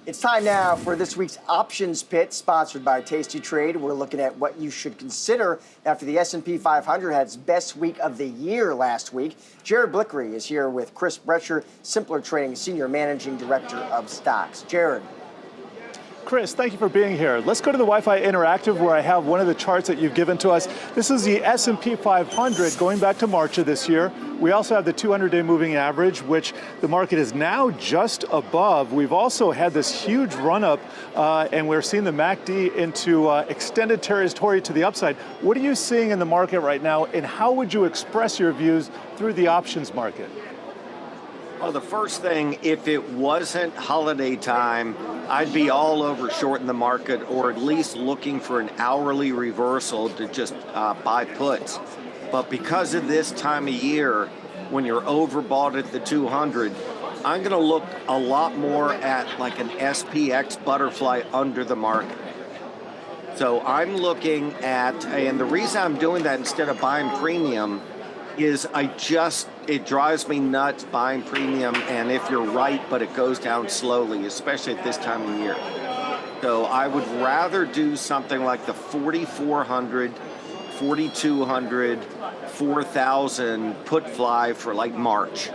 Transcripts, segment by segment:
It's time now for this week's Options Pit, sponsored by Tasty Trade. We're looking at what you should consider after the S&P 500 had its best week of the year last week. Jared Blickery is here with Chris Brecher, Simpler Trading Senior Managing Director of Stocks. Jared. Chris, thank you for being here. Let's go to the Wi-Fi Interactive where I have one of the charts that you've given to us. This is the S&P 500 going back to March of this year. We also have the 200-day moving average, which the market is now just above. We've also had this huge run-up, and we're seeing the MACD into extended territory to the upside. What are you seeing in the market right now, and how would you express your views through the options market? Well, the first thing, if it wasn't holiday time, I'd be all over shorting the market, or at least looking for an hourly reversal to just buy puts. But because of this time of year, when you're overbought at the 200, I'm going to look a lot more at like an SPX butterfly under the market. So I'm looking at, and the reason I'm doing that instead of buying premium is it drives me nuts buying premium, and if you're right, but it goes down slowly, especially at this time of year. So I would rather do something like the 4,400, 4,200, 4,000 put fly for like March.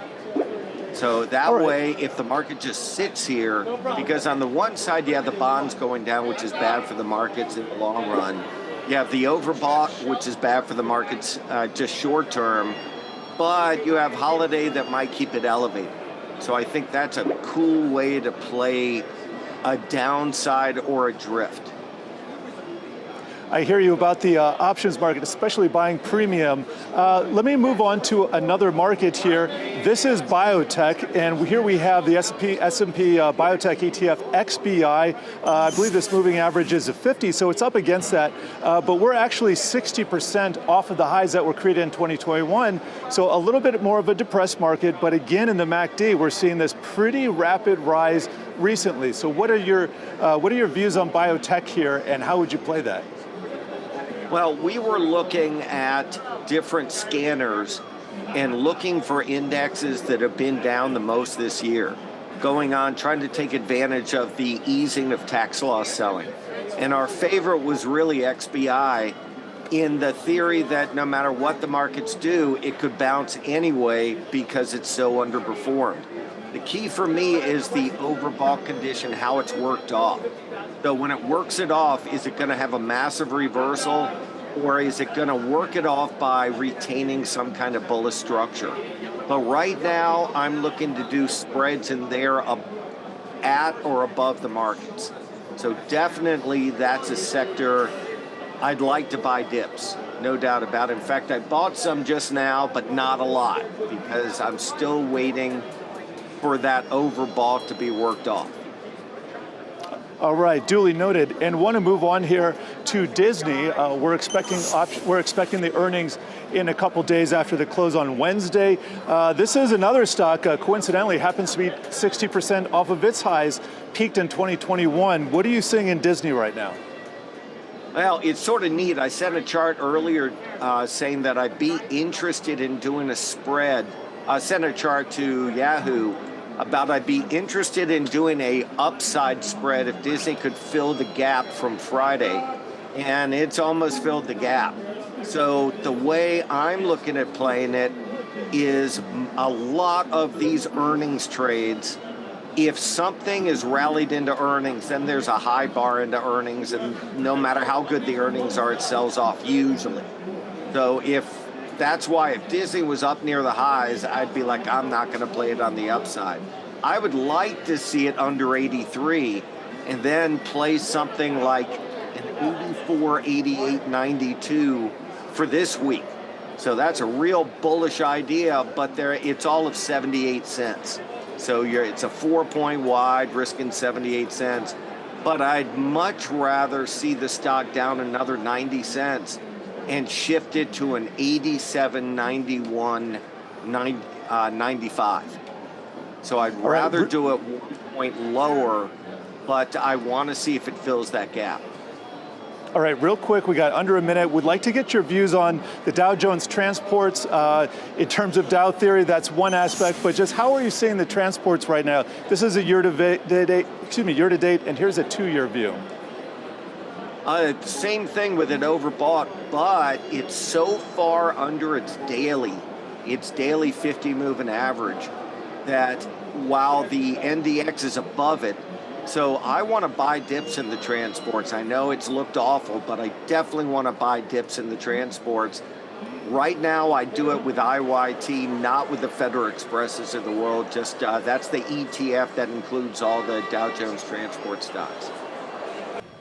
So that way, if the market just sits here, because on the one side you have the bonds going down, which is bad for the markets in the long run. You have the overbought, which is bad for the markets just short term, but you have holiday that might keep it elevated. So I think that's a cool way to play a downside or a drift. I hear you about the options market, especially buying premium. Let me move on to another market here. This is biotech, and here we have the S&P Biotech ETF XBI. I believe this moving average is a 50, so it's up against that. But we're actually 60% off of the highs that were created in 2021. So a little bit more of a depressed market, but again in the MACD, we're seeing this pretty rapid rise recently. So what are your views on biotech here, and how would you play that? Well, we were looking at different scanners and looking for indexes that have been down the most this year, trying to take advantage of the easing of tax loss selling. And our favorite was really XBI, in the theory that no matter what the markets do, it could bounce anyway because it's so underperformed. The key for me is the overbought condition, how it's worked off. So when it works it off, is it going to have a massive reversal, or is it going to work it off by retaining some kind of bullish structure? But right now, I'm looking to do spreads in there at or above the markets. So definitely that's a sector I'd like to buy dips, no doubt about it. In fact, I bought some just now, but not a lot, because I'm still waiting for that overbought to be worked off. All right, duly noted. And want to move on here to Disney. We're expecting the earnings in a couple days after the close on Wednesday. This is another stock, coincidentally, happens to be 60% off of its highs, peaked in 2021. What are you seeing in Disney right now? Well, it's sort of neat. I sent a chart earlier saying that I'd be interested in doing a spread. I sent a chart to Yahoo about I'd be interested in doing a upside spread if Disney could fill the gap from Friday, and it's almost filled the gap. So the way I'm looking at playing it is a lot of these earnings trades. If something is rallied into earnings, then there's a high bar into earnings, and no matter how good the earnings are, it sells off usually. So that's why if Disney was up near the highs, I'd be like, I'm not going to play it on the upside. I would like to see it under 83 and then play something like an 84, 88, 92 for this week. So that's a real bullish idea, but it's all of 78 cents. So it's a 4-point wide, risking 78 cents. But I'd much rather see the stock down another 90 cents and shift it to an 87, 91, 95. So I'd rather do it 1 point lower, but I want to see if it fills that gap. All right, real quick, we got under a minute. We'd like to get your views on the Dow Jones transports. In terms of Dow theory, that's one aspect, but just how are you seeing the transports right now? This is a year-to-date, and here's a 2-year view. Same thing with an overbought, but it's so far under its daily 50 moving average that while the NDX is above it, so I want to buy dips in the transports. I know it's looked awful, but I definitely want to buy dips in the transports. Right now, I do it with IYT, not with the Federal Expresses of the world. Just that's the ETF that includes all the Dow Jones transport stocks.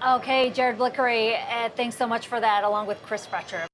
Okay, Jared Blickery, thanks so much for that, along with Chris Brecher.